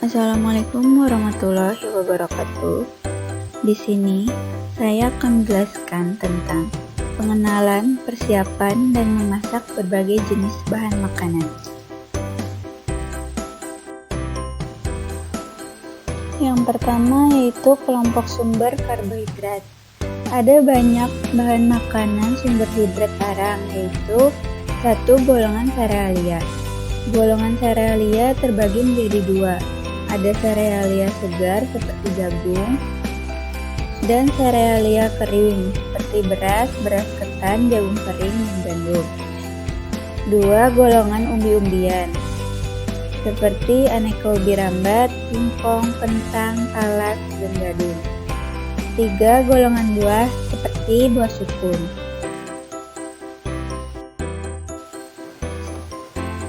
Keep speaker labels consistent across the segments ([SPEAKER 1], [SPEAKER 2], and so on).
[SPEAKER 1] Assalamualaikum warahmatullahi wabarakatuh. Di sini saya akan menjelaskan tentang pengenalan, persiapan, dan memasak berbagai jenis bahan makanan. Yang pertama yaitu kelompok sumber karbohidrat. Ada banyak bahan makanan sumber hidrat arang, yaitu 1. Golongan serealia. Golongan serealia terbagi menjadi 2. Ada serealia segar seperti jagung dan serealia kering seperti beras, beras ketan, jagung kering, dan gandum. 2. Golongan umbi-umbian seperti aneka ubi rambat, singkong, kentang, talas, dan gading. 3. Golongan buah seperti buah sukun.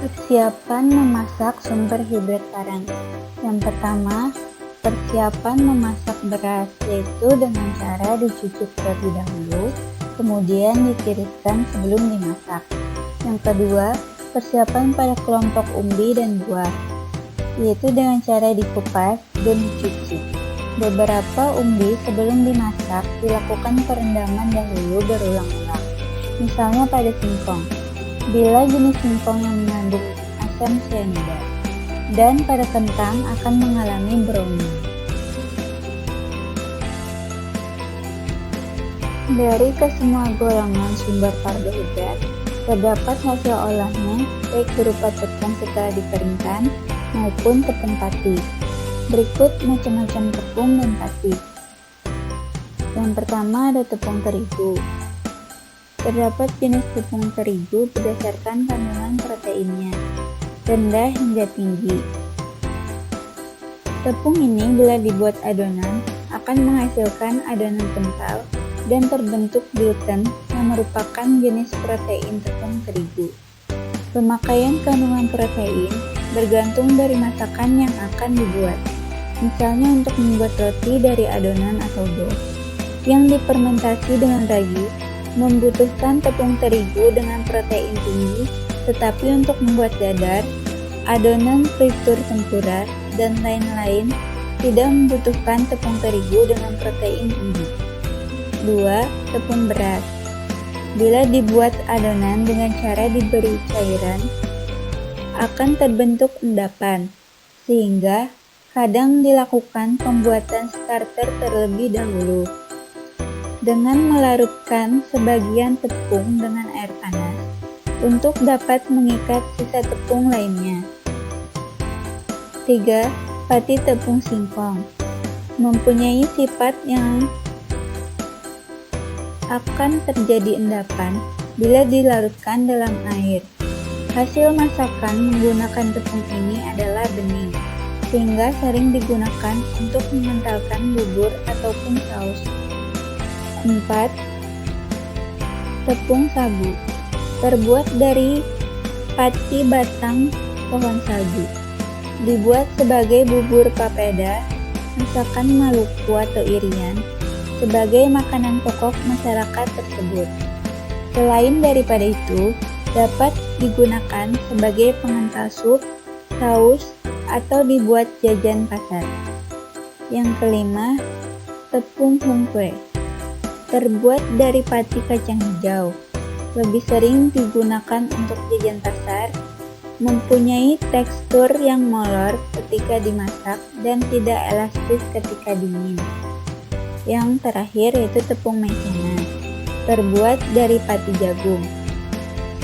[SPEAKER 1] Persiapan memasak sumber hidrat arang. Yang pertama, persiapan memasak beras, yaitu dengan cara dicuci terlebih dahulu, kemudian ditiriskan sebelum dimasak. Yang kedua, persiapan pada kelompok umbi dan buah, yaitu dengan cara dikupas dan dicuci. Beberapa umbi sebelum dimasak dilakukan perendaman dahulu berulang-ulang, misalnya pada singkong, bila jenis singkong yang mengandung asam cyanida, dan pada kentang akan mengalami browning. Dari kesemua golongan sumber karbohidrat, terdapat hasil olahnya baik berupa tepung setelah dikeringkan maupun tepung pati. Berikut macam-macam tepung dan pati. Yang pertama ada tepung terigu. Terdapat jenis tepung terigu berdasarkan kandungan proteinnya, rendah hingga tinggi. Tepung ini bila dibuat adonan akan menghasilkan adonan kental dan terbentuk gluten yang merupakan jenis protein tepung terigu. Pemakaian kandungan protein bergantung dari masakan yang akan dibuat. Misalnya untuk membuat roti dari adonan atau dough yang difermentasi dengan ragi membutuhkan tepung terigu dengan protein tinggi, tetapi untuk membuat dadar, adonan fritur tempura, dan lain-lain tidak membutuhkan tepung terigu dengan protein tinggi. 2. Tepung beras. Bila dibuat adonan dengan cara diberi cairan, akan terbentuk endapan, sehingga kadang dilakukan pembuatan starter terlebih dahulu dengan melarutkan sebagian tepung dengan air panas untuk dapat mengikat sisa tepung lainnya. 3. Pati tepung singkong mempunyai sifat yang akan terjadi endapan bila dilarutkan dalam air. Hasil masakan menggunakan tepung ini adalah bening, sehingga sering digunakan untuk mengentalkan bubur ataupun saus. 4. Tepung sagu terbuat dari pati batang pohon sagu. Dibuat sebagai bubur papeda, masakan Maluku atau Irian, sebagai makanan pokok masyarakat tersebut. Selain daripada itu, dapat digunakan sebagai pengental sup, saus, atau dibuat jajan pasar. Yang kelima, tepung hungkwe terbuat dari pati kacang hijau, lebih sering digunakan untuk jajan pasar, mempunyai tekstur yang molor ketika dimasak dan tidak elastis ketika dingin. Yang terakhir yaitu tepung maizena, terbuat dari pati jagung,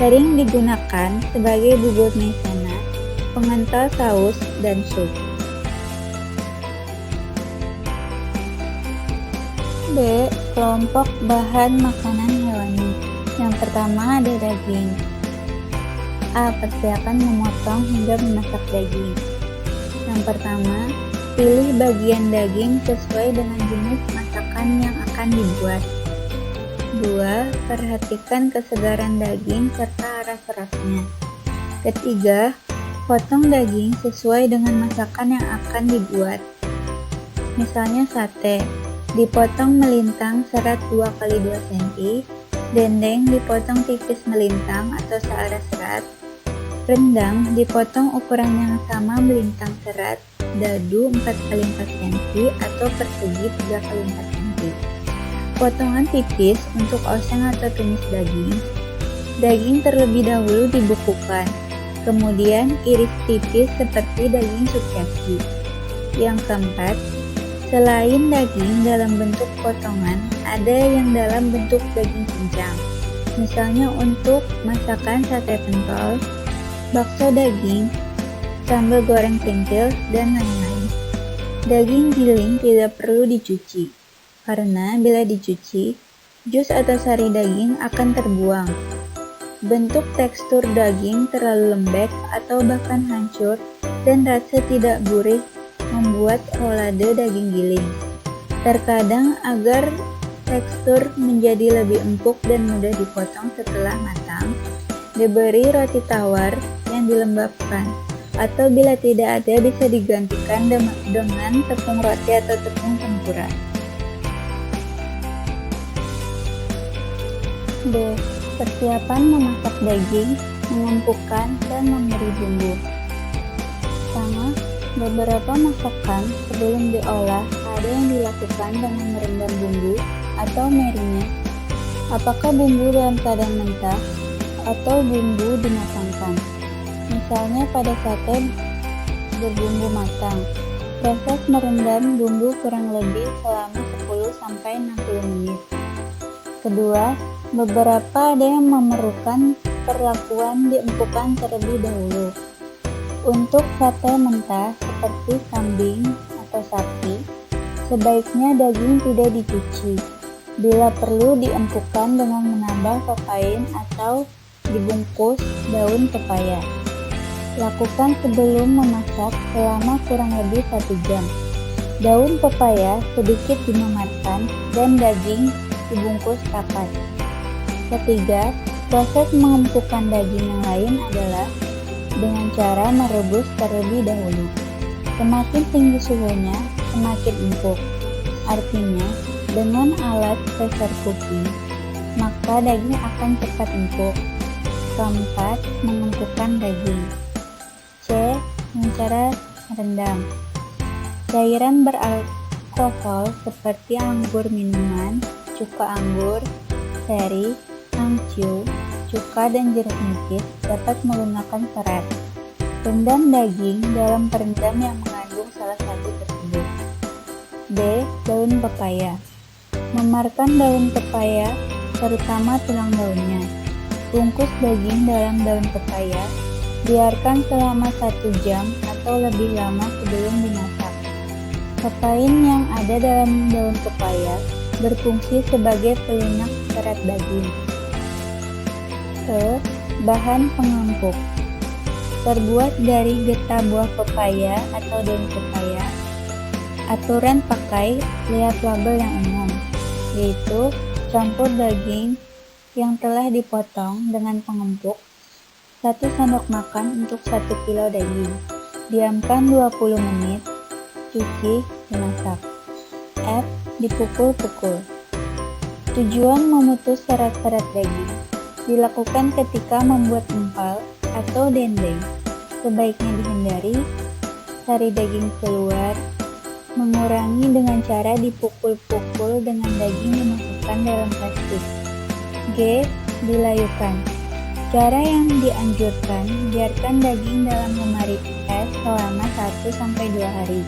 [SPEAKER 1] sering digunakan sebagai bubur maizena, pengental saus, dan sup. B. Kelompok bahan makanan hewani. Yang pertama ada daging. A. Persiapan memotong hingga memasak daging. Yang pertama, pilih bagian daging sesuai dengan jenis masakan yang akan dibuat. 2. Perhatikan kesegaran daging serta ras-rasnya. Ketiga, potong daging sesuai dengan masakan yang akan dibuat. Misalnya sate, dipotong melintang serat 2x2 cm, dendeng dipotong tipis melintang atau searah serat, rendang dipotong ukuran yang sama melintang serat, dadu 4x4 cm atau persegi 3x4 cm. Potongan tipis untuk oseng atau tumis daging. Daging terlebih dahulu dibekukan, kemudian iris tipis seperti daging sukiyaki. Yang keempat, selain daging dalam bentuk potongan, ada yang dalam bentuk daging cincang. Misalnya untuk masakan sate pentol, bakso daging, sambal goreng perintil, dan lain-lain. Daging giling tidak perlu dicuci, karena bila dicuci, jus atau sari daging akan terbuang. Bentuk tekstur daging terlalu lembek atau bahkan hancur dan rasa tidak gurih membuat rolade daging giling. Terkadang agar tekstur menjadi lebih empuk dan mudah dipotong setelah matang, diberi roti tawar yang dilembabkan, atau bila tidak ada bisa digantikan dengan tepung roti atau tepung tempura. B. Persiapan memasak daging, mengumpulkan, dan memberi bumbu. Pertama, beberapa masakan sebelum diolah ada yang dilakukan dengan merendam bumbu atau marinade. Apakah bumbu dalam keadaan mentah atau bumbu dimatangkan? Misalnya pada sate berbumbu matang, proses merendam bumbu kurang lebih selama 10-60 menit. Kedua, beberapa ada yang memerlukan perlakuan diempukkan terlebih dahulu. Untuk sate mentah seperti kambing atau sapi, sebaiknya daging tidak dicuci. Bila perlu diempukkan dengan menambah pepaya atau dibungkus daun pepaya. Lakukan sebelum memasak selama kurang lebih 1 jam. Daun pepaya sedikit dimemarkan dan daging dibungkus rapat. Ketiga, proses mengempukkan daging yang lain adalah dengan cara merebus terlebih dahulu. Semakin tinggi suhunya, semakin empuk. Artinya, dengan alat pressure cooking, maka daging akan cepat empuk. Keempat, mengempukkan daging. C. Dengan cara rendam. Cairan beralkohol seperti anggur minuman, cuka anggur, seri, angciu, cuka dan jeruk nipis dapat menggunakan serat. Rendam daging dalam perendam yang mengandung salah satu tersebut. D. Daun pepaya. Memarkan daun pepaya, terutama tulang daunnya. Bungkus daging dalam daun pepaya, biarkan selama 1 jam atau lebih lama sebelum dimasak. Pepain yang ada dalam daun pepaya berfungsi sebagai pelunak serat daging. E. Bahan pengempuk. Terbuat dari getah buah pepaya atau daun pepaya. Aturan pakai, lihat label yang umum, yaitu campur daging yang telah dipotong dengan pengempuk 1 sendok makan untuk 1 kilo daging. Diamkan 20 menit, cuci, dimasak. F. Dipukul-pukul. Tujuan memutus serat-serat daging. Dilakukan ketika membuat empal atau dendeng. Sebaiknya dihindari sari daging keluar. Mengurangi dengan cara dipukul-pukul dengan daging dimasukkan dalam plastik. G. Dilayukan. Cara yang dianjurkan, biarkan daging dalam lemari es selama 1-2 hari.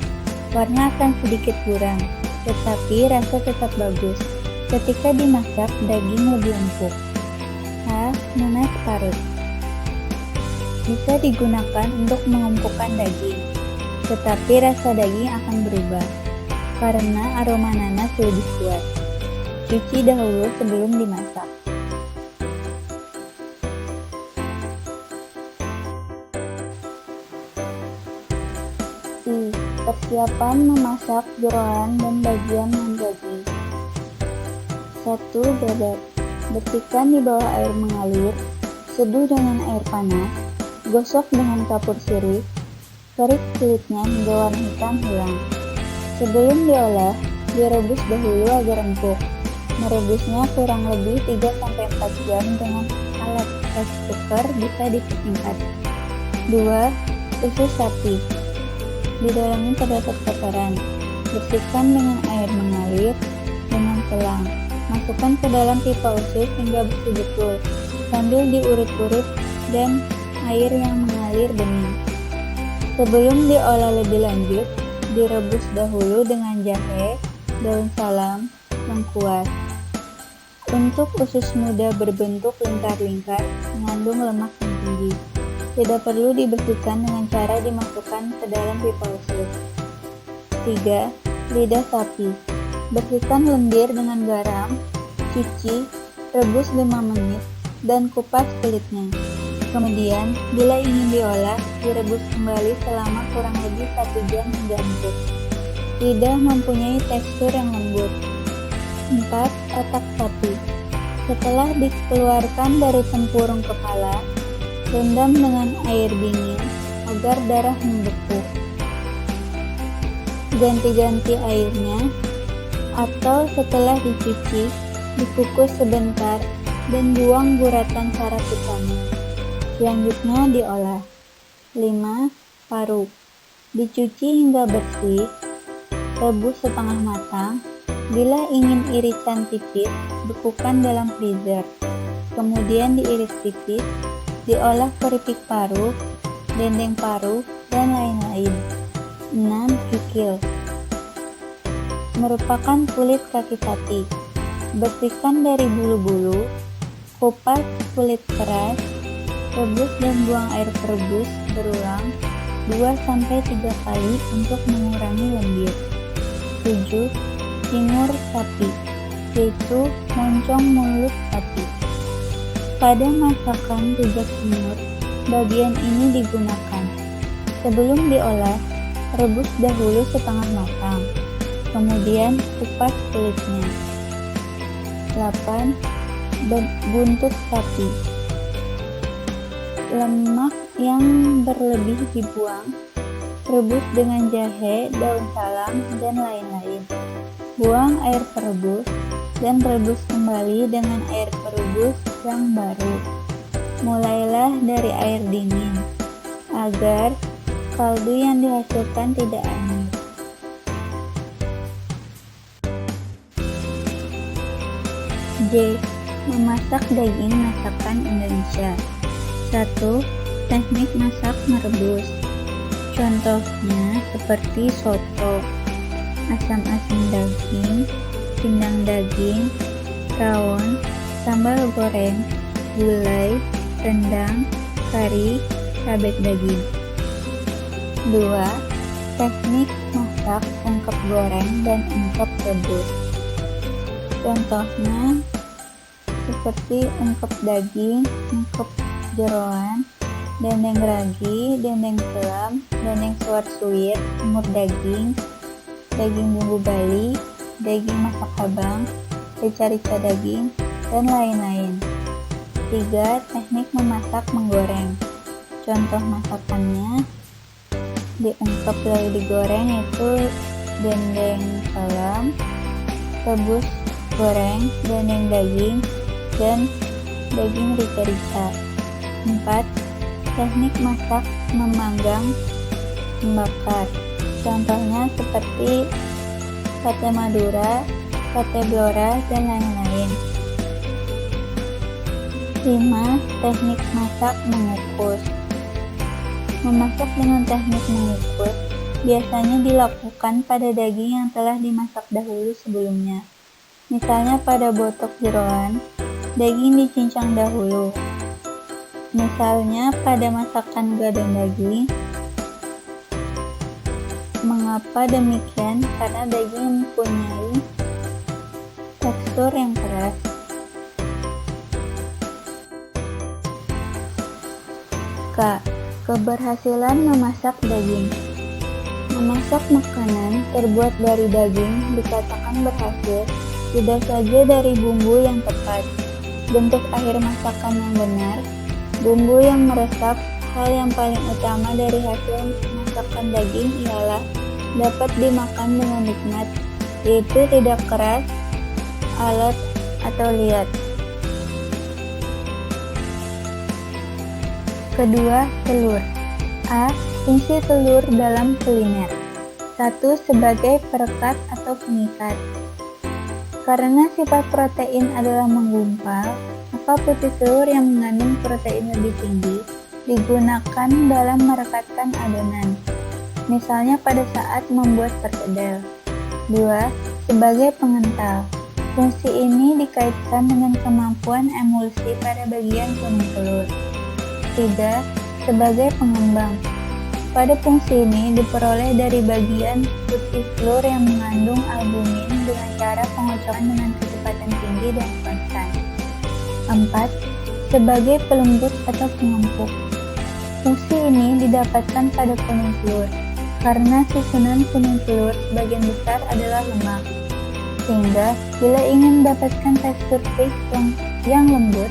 [SPEAKER 1] Warna akan sedikit buram, tetapi rasa tetap bagus. Ketika dimasak, daging lebih empuk. H. Nanas parut. Bisa digunakan untuk mengempukkan daging, tetapi rasa daging akan berubah karena aroma nanas lebih kuat. Cuci dahulu sebelum dimasak. I. Persiapan memasak jeroan dan bagian non-daging. 1. Bebek. Bersihkan di bawah air mengalir, seduh dengan air panas, gosok dengan kapur sirih, kerik kulitnya hingga warna hitam hilang. Sebelum diolah, direbus dahulu agar empuk. Merebusnya kurang lebih 3-4 jam dengan alat rice cooker bisa dipersingkat. 2. Usus sapi. dalamnya terdapat kotoran. Bersihkan dengan air mengalir dengan selang. Masukkan ke dalam pipa usus hingga bersih betul, sambil diurut-urut dan air yang mengalir bening. Sebelum diolah lebih lanjut, direbus dahulu dengan jahe, daun salam, lengkuas. Untuk usus muda berbentuk lingkar-lingkar, mengandung lemak yang tinggi. Tidak perlu dibersihkan dengan cara dimasukkan ke dalam pipa usus. 3. Lidah sapi. Bersihkan lendir dengan garam, cuci, rebus 5 menit, dan kupas kulitnya. Kemudian, bila ingin diolah, direbus kembali selama kurang lebih 1 jam hingga empuk. Lidah mempunyai tekstur yang lembut. 4. Otak sapi. Setelah dikeluarkan dari tempurung kepala, rendam dengan air dingin agar darah membeku. Ganti-ganti airnya, atau setelah dicuci, dikukus sebentar dan buang guratan saraf utama. Selanjutnya diolah. 5. Paru. Dicuci hingga bersih, rebus setengah matang. Bila ingin irisan tipis, bekukan dalam freezer. Kemudian diiris tipis, diolah keripik paru, dendeng paru, dan lain-lain. 6. Kikil. Merupakan kulit kaki sapi. Bersihkan dari bulu-bulu, kupas kulit keras, rebus dan buang air perebus berulang 2-3 kali untuk mengurangi lendir. 7. Cingur sapi, yaitu moncong mulut sapi. Pada masakan rujak cingur, bagian ini digunakan. Sebelum diolah, rebus dahulu setengah matang, kemudian kupas kulitnya. 8. Buntut sapi. Lemak yang berlebih dibuang, rebus dengan jahe, daun salam, dan lain-lain. Buang air perebus dan rebus kembali dengan air perebus yang baru. Mulailah dari air dingin agar kaldu yang dihasilkan tidak anis. J. Memasak daging masakan Indonesia. 1. Teknik masak merebus. Contohnya seperti soto, asam-asam daging, pindang daging, rawon, sambal goreng, gulai, rendang, kari, sabet daging. 2. Teknik masak ungkep goreng dan ungkep rebus. Contohnya seperti ungkep daging, ungkep jeroan, dendeng ragi, dendeng selam, dendeng suar suwir, semur daging, daging bumbu Bali, daging masak habang, rica-rica daging, dan lain-lain. 3. Teknik memasak menggoreng. Contoh masakannya diungkep lalu digoreng yaitu dendeng salam, rebus goreng, dendeng daging, dan daging rica-rica. 4. Teknik masak memanggang membakar. Contohnya seperti sate Madura, sate Blora, dan lain-lain. 5. Teknik masak mengukus. Memasak dengan teknik mengukus biasanya dilakukan pada daging yang telah dimasak dahulu sebelumnya. Misalnya pada botok jeroan, daging dicincang dahulu. Misalnya pada masakan gadon daging. Mengapa demikian? Karena daging mempunyai tekstur yang keras. K. Keberhasilan memasak daging. Memasak makanan terbuat dari daging dikatakan berhasil tidak saja dari bumbu yang tepat, bentuk akhir masakan yang benar, bumbu yang meresap. Hal yang paling utama dari hasil masakan daging ialah dapat dimakan dengan nikmat, yaitu tidak keras, alot, atau liat. Kedua, telur. A. Fungsi telur dalam kuliner. 1. Sebagai perekat atau pengikat. Karena sifat protein adalah menggumpal, maka putih telur yang mengandung protein lebih tinggi digunakan dalam merekatkan adonan, misalnya pada saat membuat perkedel. 2. Sebagai pengental. Fungsi ini dikaitkan dengan kemampuan emulsi pada bagian kuning telur. 3. Sebagai pengembang. Pada fungsi ini diperoleh dari bagian putih telur yang mengandung albumin dengan cara pengocokan dengan kecepatan tinggi dan konstan. 4. Sebagai pelembut atau pengempuk. Fungsi ini didapatkan pada kuning telur, karena susunan kuning telur sebagian besar adalah lemak, sehingga bila ingin mendapatkan tekstur steak yang lembut,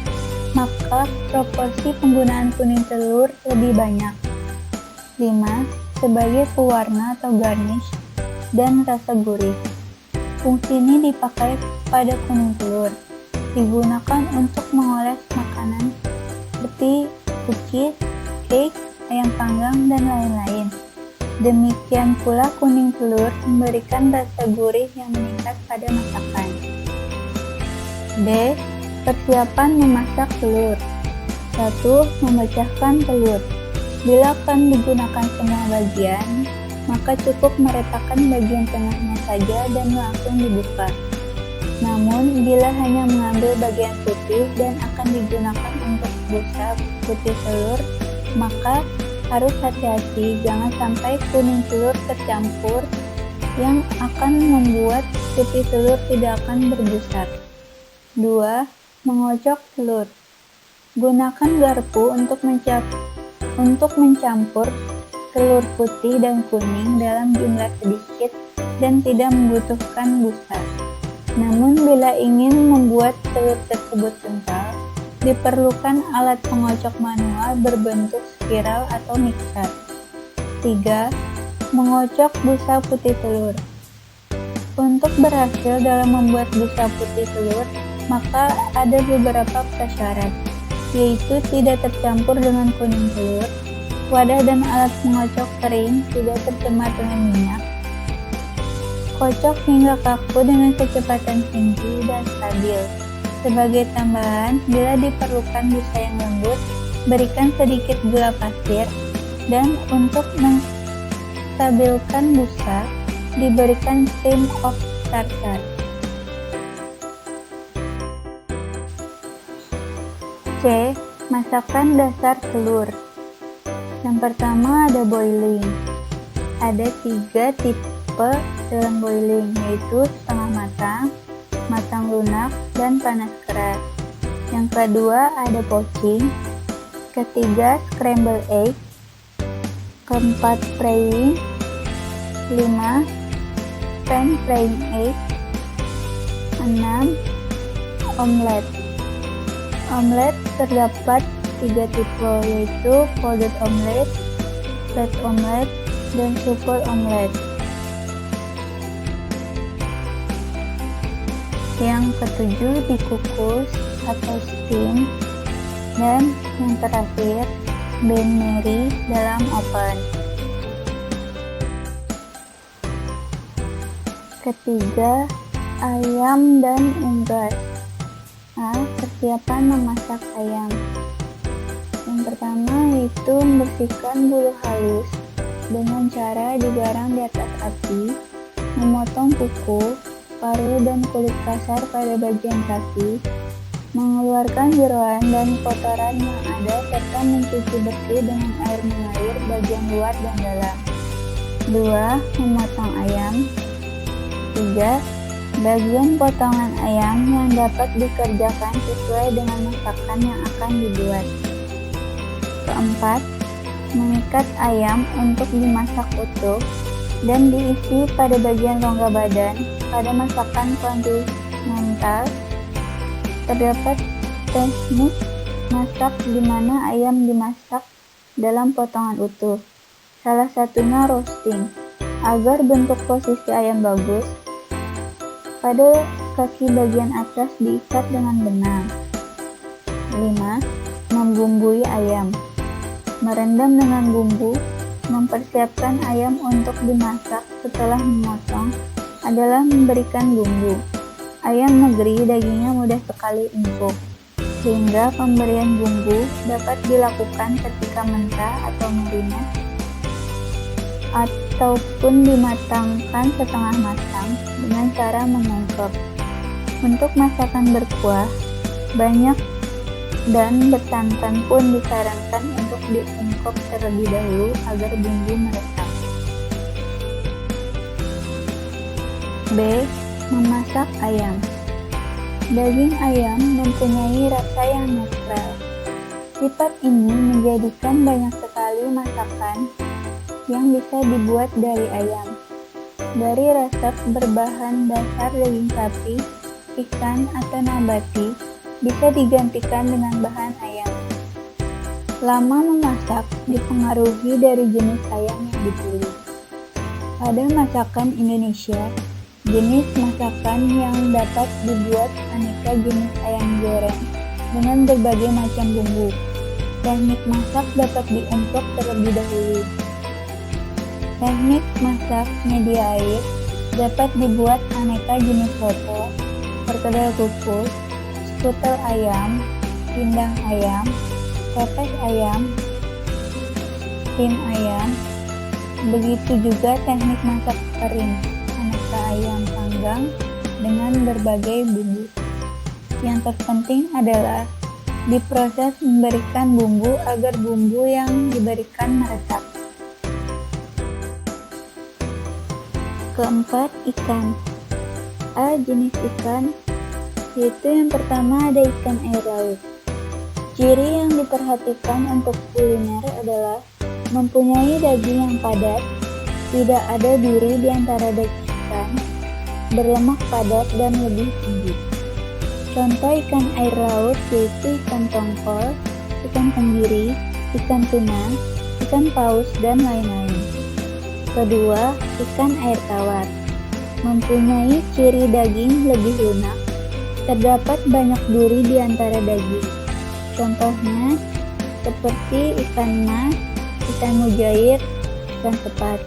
[SPEAKER 1] maka proporsi penggunaan kuning telur lebih banyak. 5. Sebagai pewarna atau garnish dan rasa gurih. Fungsi ini dipakai pada kuning telur, digunakan untuk mengoles makanan seperti cookies, cake, ayam panggang, dan lain-lain. Demikian pula kuning telur memberikan rasa gurih yang meningkat pada masakan. D. Persiapan memasak telur. 1. Memecahkan telur. Bila akan digunakan semua bagian, maka cukup meratakan bagian tengahnya saja dan langsung dibuka. Namun, bila hanya mengambil bagian putih dan akan digunakan untuk busa putih telur, maka harus hati-hati jangan sampai kuning telur tercampur yang akan membuat putih telur tidak akan berbusa. 2. Mengocok telur. Gunakan garpu untuk mencampur telur putih dan kuning dalam jumlah sedikit dan tidak membutuhkan busa. Namun bila ingin membuat telur tersebut kental, diperlukan alat pengocok manual berbentuk spiral atau mixer. 3. Mengocok busa putih telur. Untuk berhasil dalam membuat busa putih telur, maka ada beberapa prasyarat, yaitu tidak tercampur dengan kuning telur, wadah dan alat mengocok kering tidak tercemar dengan minyak, kocok hingga kaku dengan kecepatan tinggi dan stabil. Sebagai tambahan, bila diperlukan busa yang lembut, berikan sedikit gula pasir, dan untuk menstabilkan busa, diberikan cream of tartar. C. Masakan dasar telur. Yang pertama ada boiling. Ada 3 tipe dalam boiling, yaitu setengah matang, matang lunak, dan panas keras. Yang kedua ada poaching. Ketiga scramble egg. Keempat frying. 5. Pan frying egg. 6. Omelet. Omelet terdapat 3 tipe, yaitu folded omelet, flat omelet, dan super omelet. Yang ketujuh dikukus atau steam, dan yang terakhir bain-marie dalam oven. Ketiga, ayam dan unggas. Persiapan memasak ayam. Yang pertama yaitu membersihkan bulu halus dengan cara digarang di atas api, memotong kuku, paruh dan kulit kasar pada bagian kaki, mengeluarkan jeroan dan kotoran yang ada serta mencuci bersih dengan air mengalir bagian luar dan dalam. 2. Memotong ayam. 3. Bagian potongan ayam yang dapat dikerjakan sesuai dengan masakan yang akan dibuat. 4. Mengikat ayam untuk dimasak utuh dan diisi pada bagian rongga badan. Pada masakan kontinental terdapat teknik masak di mana ayam dimasak dalam potongan utuh. Salah satunya roasting. Agar bentuk posisi ayam bagus, pada kaki bagian atas diikat dengan benang. 5. Membumbui ayam. Merendam dengan bumbu, Mempersiapkan ayam untuk dimasak setelah memotong adalah memberikan bumbu. Ayam negeri dagingnya mudah sekali empuk, sehingga pemberian bumbu dapat dilakukan ketika mentah atau marinade ataupun dimatangkan setengah matang dengan cara mengungkep. Untuk masakan berkuah, banyak dan bersantan pun disarankan untuk diungkep terlebih dahulu agar bumbu meresap. B. Memasak ayam. Daging ayam mempunyai rasa yang netral. Sifat ini menjadikan banyak sekali masakan yang bisa dibuat dari ayam. Dari resep berbahan dasar daging sapi, ikan, atau nabati bisa digantikan dengan bahan ayam. Lama memasak dipengaruhi dari jenis ayam yang dipilih. Pada masakan Indonesia, jenis masakan yang dapat dibuat aneka jenis ayam goreng dengan berbagai macam bumbu. Teknik masak dapat diungkep terlebih dahulu. Teknik masak media air dapat dibuat aneka jenis soto, perkedel kukus, skutel ayam, pindang ayam, pepes ayam, tim ayam. Begitu juga teknik masak kering, aneka ayam panggang dengan berbagai bumbu. Yang terpenting adalah diproses memberikan bumbu agar bumbu yang diberikan meresap. Keempat, ikan. A. Jenis ikan, yaitu yang pertama ada ikan air laut. Ciri yang diperhatikan untuk kuliner adalah mempunyai daging yang padat, tidak ada duri di antara daging ikan, berlemak padat dan lebih tinggi. Contoh ikan air laut yaitu ikan tongkol, ikan tenggiri, ikan tuna, ikan paus, dan lain-lain. Kedua, ikan air tawar. Mempunyai ciri daging lebih lunak, terdapat banyak duri di antara daging. Contohnya seperti ikan mas, ikan mujair, ikan sepat.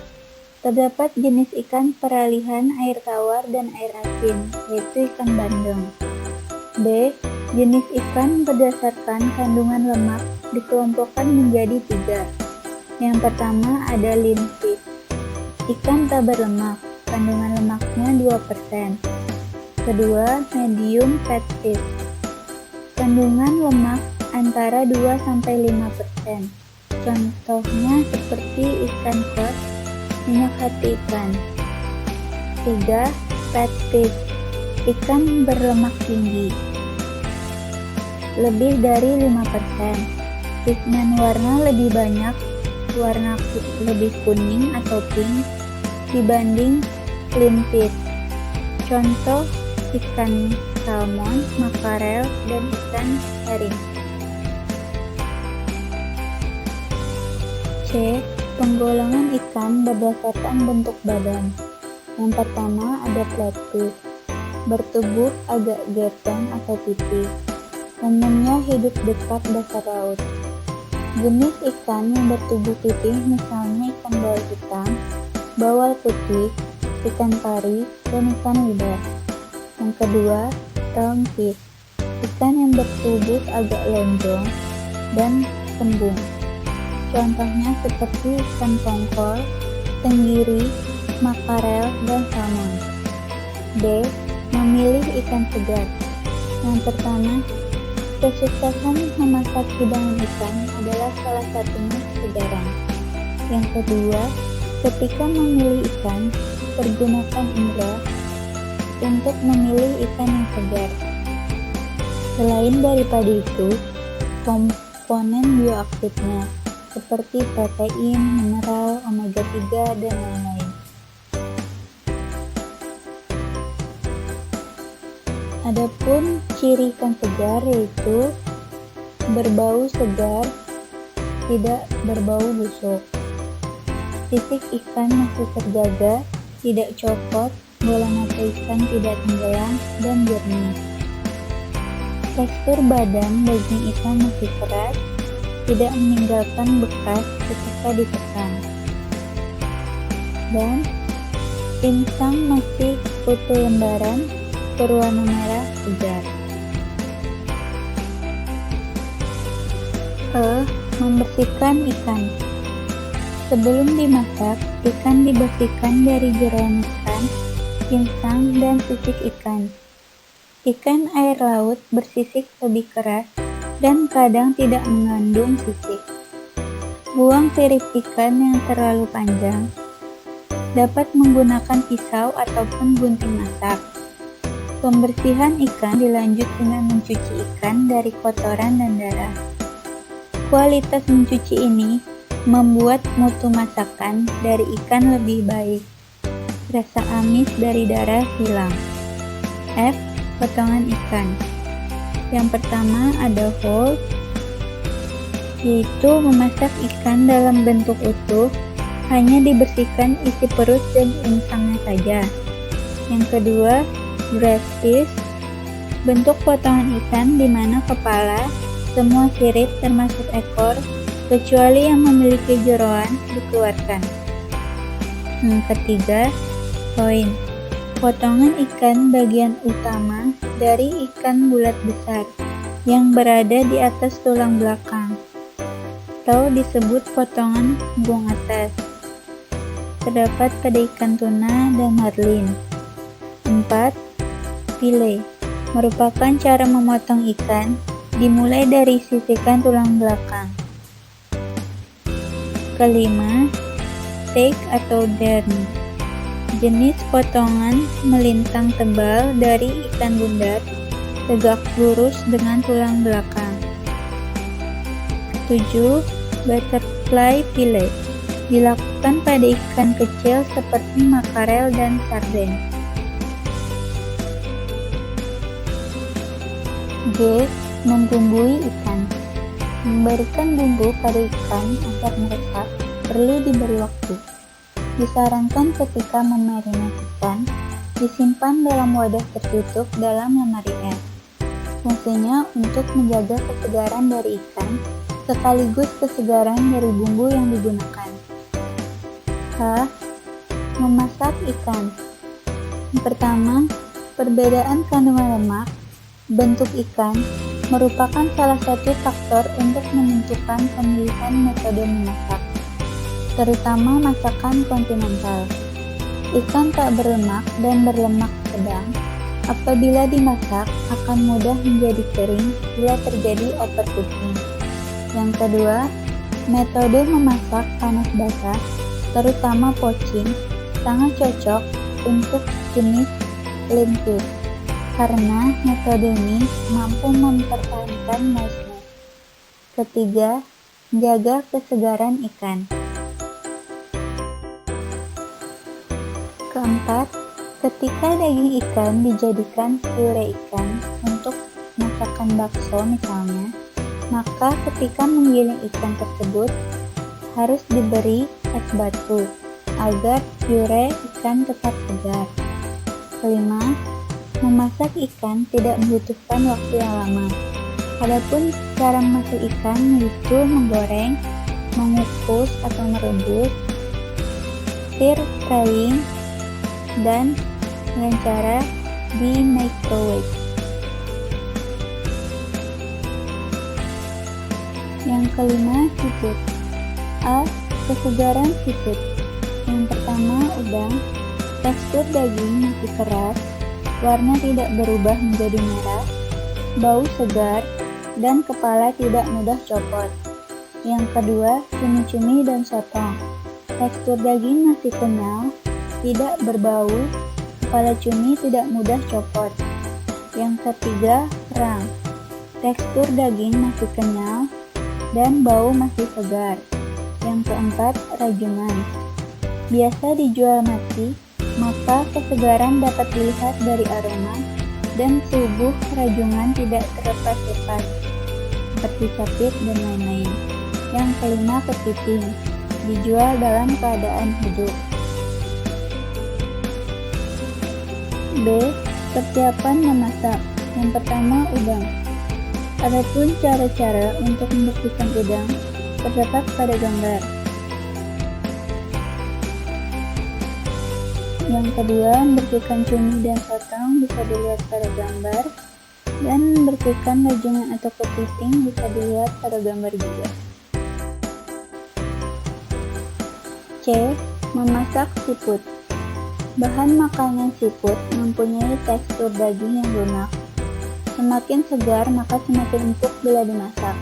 [SPEAKER 1] Terdapat jenis ikan peralihan air tawar dan air asin, yaitu ikan bandeng. B. Jenis ikan berdasarkan kandungan lemak dikelompokkan menjadi 3. Yang pertama ada lean fish. Ikan tak berlemak, kandungan lemaknya 2%. Kedua, medium fat fish. Kandungan lemak antara 2-5%. Contohnya seperti ikan koi, minyak hati ikan. 3. Fat fish. Ikan berlemak tinggi, lebih dari 5%. Pigmen warna lebih banyak, warna lebih kuning atau pink dibanding lean fish. Contoh ikan salmon, makarel, dan ikan herring. C. Penggolongan ikan berdasarkan bentuk badan. Yang pertama ada flatfish, bertubuh agak gepeng atau tipis, umumnya hidup dekat dasar laut. Jenis ikan yang bertubuh pipih misalnya ikan bawal hitam, bawal putih, ikan pari, dan ikan lidah. Yang kedua, round fish, ikan yang bertubuh agak lonjong dan kembung. Contohnya seperti ikan tongkol, tenggiri, makarel, dan salmon. D. Memilih ikan segar. Yang pertama, kesuksesan memasak hidangan ikan adalah salah satunya kesegaran. Yang kedua, ketika memilih ikan, pergunakan indera untuk memilih ikan yang segar. Selain daripada itu, komponen bioaktifnya seperti protein, mineral, omega 3, dan lain-lain. Adapun ciri ikan segar yaitu berbau segar, tidak berbau busuk. Titik ikan masih terjaga, tidak copot, bola mata ikan tidak tenggelam, dan jernih. Tekstur badan daging ikan masih keras, tidak meninggalkan bekas ketika ditekan. dan insang masih utuh lembaran berwarna merah segar. Membersihkan ikan. Sebelum dimasak, ikan dibersihkan dari jeroan ikan, insang, dan sisik ikan. Ikan air laut bersisik lebih keras dan kadang tidak mengandung sisik. Buang sirip ikan yang terlalu panjang. Dapat menggunakan pisau ataupun gunting masak. Pembersihan ikan dilanjut dengan mencuci ikan dari kotoran dan darah. Kualitas mencuci ini membuat mutu masakan dari ikan lebih baik. Rasa amis dari darah hilang. F. Potongan ikan. Yang pertama ada whole, yaitu memasak ikan dalam bentuk utuh, hanya dibersihkan isi perut dan insangnya saja. Yang kedua, breast piece, bentuk potongan ikan di mana kepala, semua sirip termasuk ekor, kecuali yang memiliki jeroan dikeluarkan. Yang ketiga, loin, potongan ikan bagian utama dari ikan bulat besar yang berada di atas tulang belakang, atau disebut potongan punggung atas. Terdapat pada ikan tuna dan marlin. 4. Fillet, merupakan cara memotong ikan dimulai dari sisikan tulang belakang. Kelima, steak atau dern, jenis potongan melintang tebal dari ikan bundar, tegak lurus dengan tulang belakang. 7. Butterfly fillet, dilakukan pada ikan kecil seperti makarel dan sarden. G. Membumbui ikan, memberikan bumbu pada ikan agar meresap perlu diberi waktu. Disarankan ketika memarinasi ikan, disimpan dalam wadah tertutup dalam lemari es. Fungsinya untuk menjaga kesegaran dari ikan, sekaligus kesegaran dari bumbu yang digunakan. H. Memasak ikan. Yang pertama, perbedaan kandungan lemak, bentuk ikan, merupakan salah satu faktor untuk menentukan pemilihan metode memasak, terutama masakan kontinental. Ikan tak berlemak dan berlemak sedang, apabila dimasak akan mudah menjadi kering bila terjadi overcooking. Yang kedua, metode memasak panas basah, terutama poaching, sangat cocok untuk jenis lean fish, karena metode ini mampu mempertahankan moistness. Ketiga, menjaga kesegaran ikan. Keempat, ketika daging ikan dijadikan pure ikan untuk masakan bakso misalnya, maka ketika menggiling ikan tersebut harus diberi es batu agar pure ikan tetap segar. Kelima, memasak ikan tidak membutuhkan waktu yang lama. Adapun cara memasak ikan yaitu menggoreng, mengukus atau merebus, stir frying, dan dengan cara di microwave. Yang kelima, seafood. A. Kesegaran seafood. Yang pertama, udang. Tekstur daging masih keras, warna tidak berubah menjadi merah, bau segar, dan kepala tidak mudah copot. Yang kedua, cumi-cumi dan sotong. Tekstur daging masih kenyal, tidak berbau, kepala cumi tidak mudah copot. Yang ketiga, kerang. Tekstur daging masih kenyal, dan bau masih segar. Yang keempat, rajungan. Biasa dijual mati, maka kesegaran dapat dilihat dari aroma dan tubuh rajungan tidak terlepas-lepas seperti capit dan lain-lain. Yang kelima, kepiting, dijual dalam keadaan hidup. B. Persiapan memasak. Yang pertama, udang. Adapun cara-cara untuk membersihkan udang terdapat pada gambar. Yang kedua, bersihkan cumi dan sotong bisa dilihat pada gambar, dan bersihkan rajungan atau kepiting bisa dilihat pada gambar juga. C. Memasak siput. Bahan makanan siput mempunyai tekstur daging yang lunak. Semakin segar maka semakin empuk bila dimasak.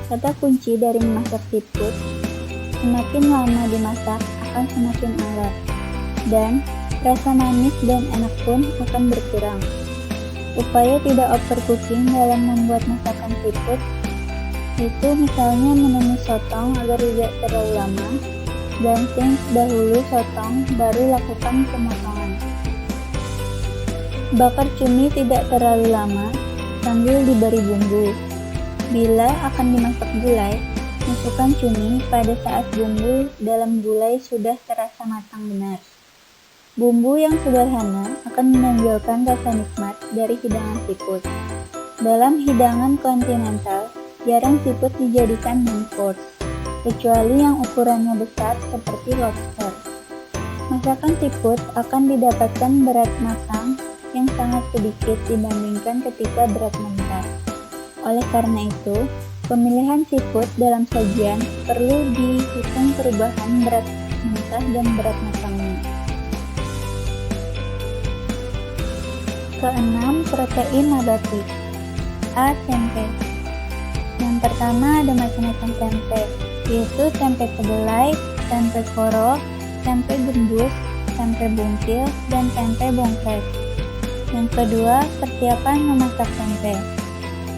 [SPEAKER 1] Kata kunci dari memasak siput, semakin lama dimasak akan semakin awet, dan rasa manis dan enak pun akan berkurang. Upaya tidak overcooking dalam membuat masakan siput itu misalnya menemui sotong agar tidak terlalu lama, gansing dahulu sotong baru lakukan pemotongan. Bakar cumi tidak terlalu lama sambil diberi bumbu. Bila akan dimasak gulai, masukkan cumi pada saat bumbu dalam gulai sudah terasa matang benar. Bumbu yang sederhana akan menonjolkan rasa nikmat dari hidangan siput. Dalam hidangan kontinental, jarang siput dijadikan main course, kecuali yang ukurannya besar seperti lobster. Masakan siput akan didapatkan berat matang yang sangat sedikit dibandingkan ketika berat mentah. Oleh karena itu, pemilihan siput dalam sajian perlu dihitung perubahan berat mentah dan berat matangnya. Keenam, protein nabati. A. Tempe. Yang pertama ada macam-macam tempe, yaitu tempe kedelai, tempe koro, tempe gembus, tempe bungkil, dan tempe bongkrek. Yang kedua, persiapan memasak tempe.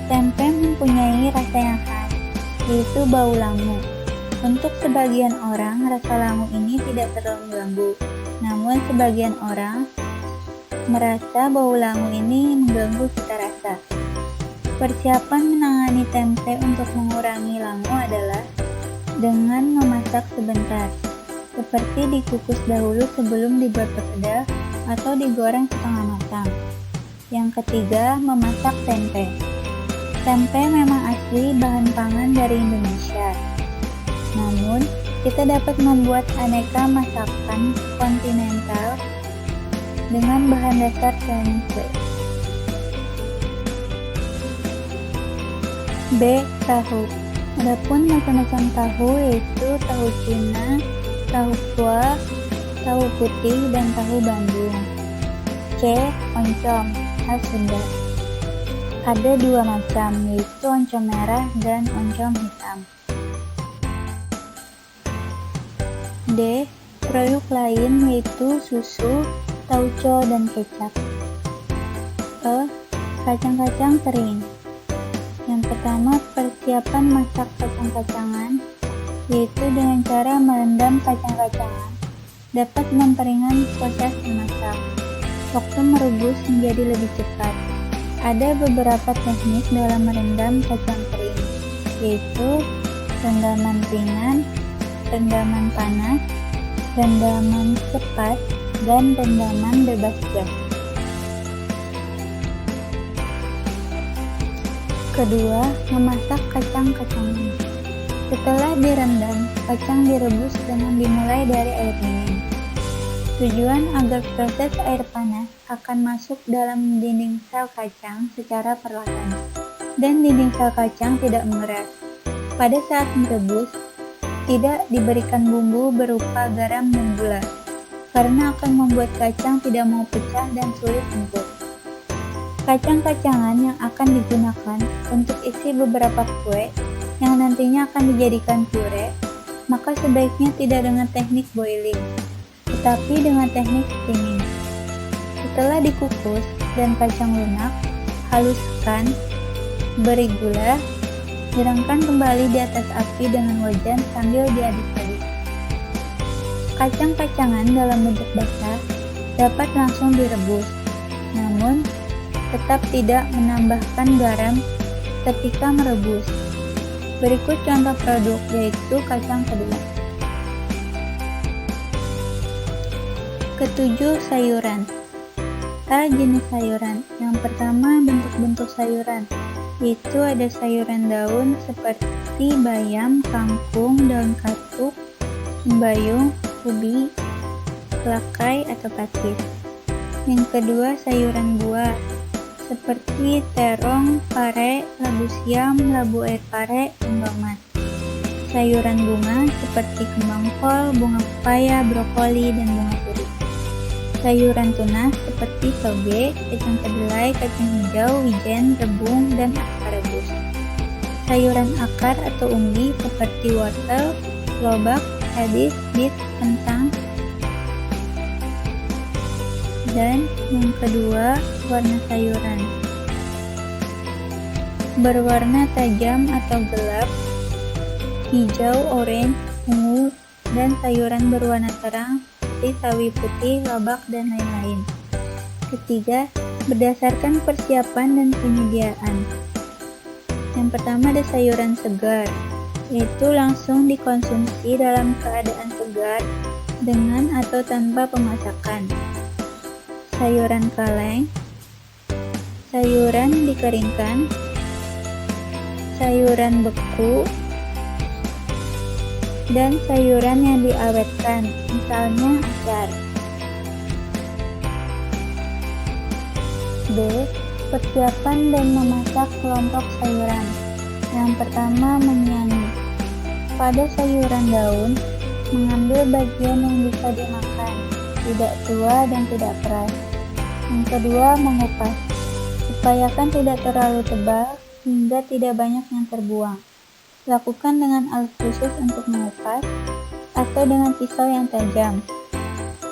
[SPEAKER 1] Tempe mempunyai rasa yang khas, yaitu bau langu. Untuk sebagian orang, rasa langu ini tidak terlalu mengganggu, namun sebagian orang merasa bau langu ini mengganggu cita rasa. Persiapan menangani tempe untuk mengurangi langu adalah dengan memasak sebentar, seperti dikukus dahulu sebelum dibuat perkedel atau digoreng setengah matang. Yang ketiga, memasak tempe. Tempe memang asli bahan pangan dari Indonesia. Namun, kita dapat membuat aneka masakan kontinental dengan bahan dasar tempe. B. Tahu. Adapun macam-macam tahu yaitu tahu Cina, tahu kuah, tahu putih, dan tahu Bandung. C. Oncom, khas Sunda. Ada dua macam, yaitu oncom merah dan oncom hitam. D. Produk lain yaitu susu, tauco, dan kecap. E. Kacang-kacang kering. Yang pertama, persiapan masak kacang-kacangan, yaitu dengan cara merendam kacang-kacangan dapat memperingan proses memasak. Waktu merebus menjadi lebih cepat. Ada beberapa teknik dalam merendam kacang kering, yaitu rendaman ringan, rendaman panas, rendaman cepat, dan rendaman bebas gas. Kedua, memasak kacang-kacangan. Setelah direndam, kacang direbus dengan dimulai dari air dingin. Tujuan agar proses air panas akan masuk dalam dinding sel kacang secara perlahan, dan dinding sel kacang tidak mengeras. Pada saat merebus, tidak diberikan bumbu berupa garam dan gula, karena akan membuat kacang tidak mau pecah dan sulit empuk. Kacang-kacangan yang akan digunakan untuk isi beberapa kue yang nantinya akan dijadikan pure, maka sebaiknya tidak dengan teknik boiling, tetapi dengan teknik steaming. Setelah dikukus dan kacang lunak, haluskan, beri gula, girangkan kembali di atas api dengan wajan sambil diaduk-aduk. Kacang-kacangan dalam bentuk basah dapat langsung direbus, namun tetap tidak menambahkan garam ketika merebus. Berikut contoh produk, yaitu kacang kedelai. Ketujuh, sayuran. A. Jenis sayuran. Yang pertama, bentuk-bentuk sayuran, yaitu ada sayuran daun seperti bayam, kangkung, daun katuk, sembayung, ubi, belakai atau pakis. Yang kedua, sayuran buah seperti terong, pare, labu siam, labu air pare, dan tomat. Sayuran bunga seperti kembang kol, bunga pepaya, brokoli, dan bunga turi. Sayuran tunas seperti toge, kacang kedelai, kacang hijau, wijen, rebung, dan asparagus. Sayuran akar atau umbi seperti wortel, lobak, radish, beet, kentang. Dan yang kedua, warna sayuran. Berwarna tajam atau gelap, hijau, oranye, ungu, dan sayuran berwarna terang seperti sawi putih, lobak, dan lain-lain. Ketiga, berdasarkan persiapan dan penyediaan. Yang pertama ada sayuran segar, yaitu langsung dikonsumsi dalam keadaan segar dengan atau tanpa pemasakan. Sayuran kaleng, sayuran dikeringkan, sayuran beku, dan sayuran yang diawetkan, misalnya acar. B. Persiapan dan memasak kelompok sayuran. Yang pertama, menyiangi. Pada sayuran daun, mengambil bagian yang bisa dimakan, tidak tua dan tidak keras. Yang kedua, mengupas. Upayakan tidak terlalu tebal hingga tidak banyak yang terbuang. Lakukan dengan alat khusus untuk mengupas atau dengan pisau yang tajam.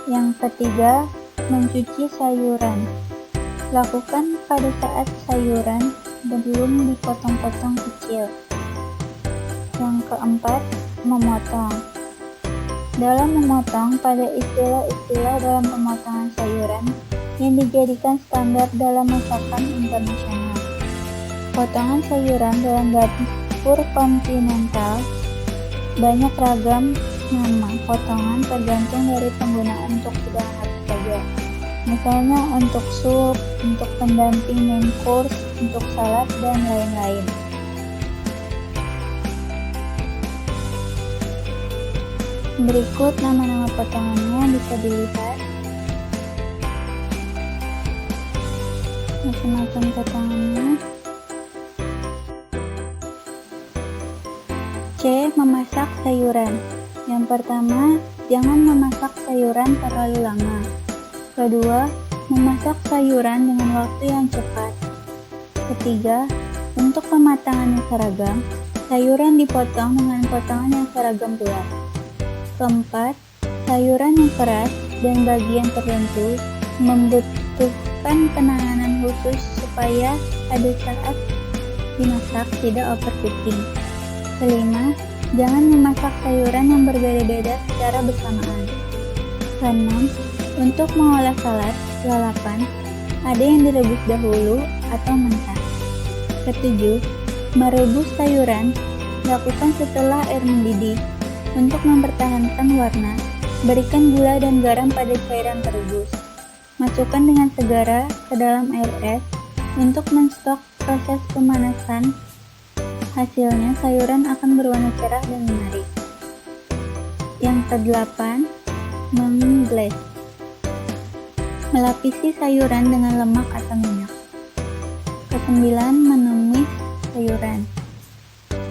[SPEAKER 1] Yang ketiga, mencuci sayuran. Lakukan pada saat sayuran belum dipotong-potong kecil. Yang keempat, memotong. Dalam memotong, pada istilah-istilah dalam pemotongan sayuran yang dijadikan standar dalam masakan internasional. Potongan sayuran dalam dapur kontinental banyak ragam nama potongan tergantung dari penggunaan untuk hidangan apa saja. Misalnya untuk sup, untuk pendamping main course, untuk salad, dan lain-lain. Berikut nama-nama potongannya bisa dilihat. Macam-macam potongannya. C. Memasak sayuran. Yang pertama, jangan memasak sayuran terlalu lama. Kedua, memasak sayuran dengan waktu yang cepat. Ketiga, untuk pematangan yang seragam, sayuran dipotong dengan potongan yang seragam pula. Keempat, sayuran yang keras dan bagian tertentu membutuhkan penanganan khusus supaya pada saat dimasak tidak overcooking. Kelima, jangan memasak sayuran yang berbeda-beda secara bersamaan. Keenam, untuk mengolah salad, lalapan, ada yang direbus dahulu atau mentah. Ketujuh, merebus sayuran, lakukan setelah air mendidih. Untuk mempertahankan warna, berikan gula dan garam pada cairan terebus. Masukkan dengan segera ke dalam air es untuk menstop proses pemanasan. Hasilnya, sayuran akan berwarna cerah dan menarik. Yang kedelapan, mengglaze. Melapisi sayuran dengan lemak atau minyak. Kesembilan, menumis sayuran.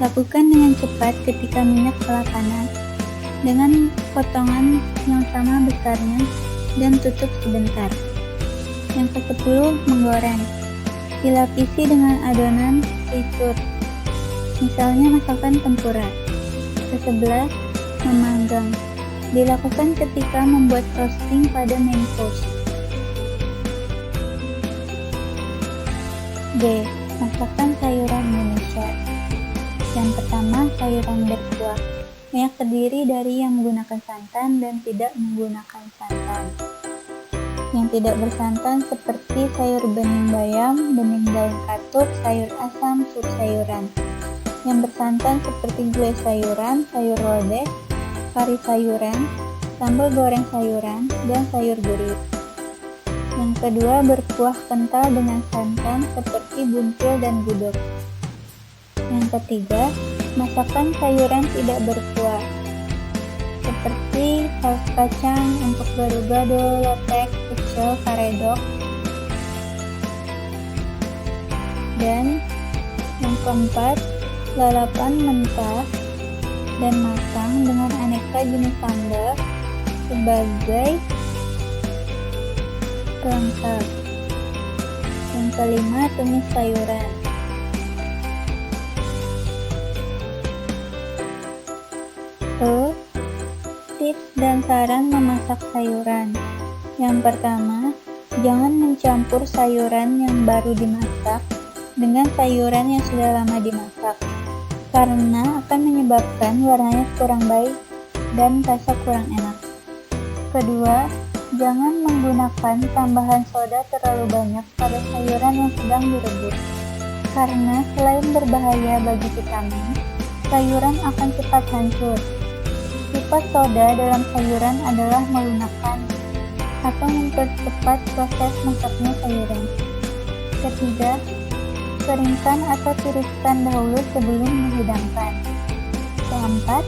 [SPEAKER 1] Lakukan dengan cepat ketika minyak telah panas, dengan potongan yang sama besarnya, dan tutup sebentar. Yang ke-10, menggoreng. Dilapisi dengan adonan fritur. Misalnya masakan tempura. Ke-11, memanggang. Dilakukan ketika membuat roasting pada main course. D. Masakan sayuran Indonesia. Yang pertama, sayuran berkuah. Banyak terdiri dari yang menggunakan santan dan tidak menggunakan santan. Yang tidak bersantan seperti sayur bening bayam, bening daun katuk, sayur asam, sup sayuran. Yang bersantan seperti gulai sayuran, sayur lodeh, kari sayuran, sambal goreng sayuran, dan sayur gurih. Yang kedua, berkuah kental dengan santan seperti buntil dan gudeg. Yang ketiga, masakan sayuran tidak berkuah seperti saus kacang untuk gado-gado, lotek, pecel, karedok. Dan yang keempat, lalapan mentah dan matang dengan aneka jenis sambal sebagai pelengkap. Yang kelima, tumis sayuran. Tips dan saran memasak sayuran. Yang pertama, jangan mencampur sayuran yang baru dimasak dengan sayuran yang sudah lama dimasak, karena akan menyebabkan warnanya kurang baik dan rasa kurang enak. Kedua, jangan menggunakan tambahan soda terlalu banyak pada sayuran yang sedang direbus, karena selain berbahaya bagi vitamin, sayuran akan cepat hancur. Sifat soda dalam sayuran adalah melunakkan atau mempercepat proses masaknya sayuran. Ketiga, keringkan atau tiriskan dahulu sebelum dihidangkan. Keempat,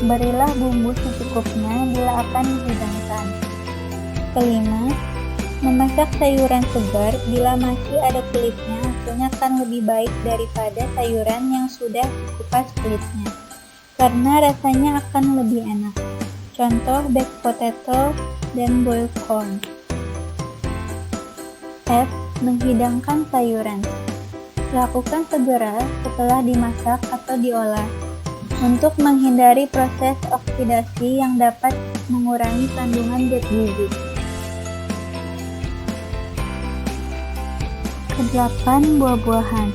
[SPEAKER 1] berilah bumbu secukupnya bila akan dihidangkan. Kelima, memasak sayuran segar bila masih ada kulitnya hasilnya akan lebih baik daripada sayuran yang sudah dikupas kulitnya, karena rasanya akan lebih enak. Contoh baked potato dan boiled corn. F. Menghidangkan sayuran. Lakukan segera setelah dimasak atau diolah untuk menghindari proses oksidasi yang dapat mengurangi kandungan zat gizi. Kedelapan, buah-buahan.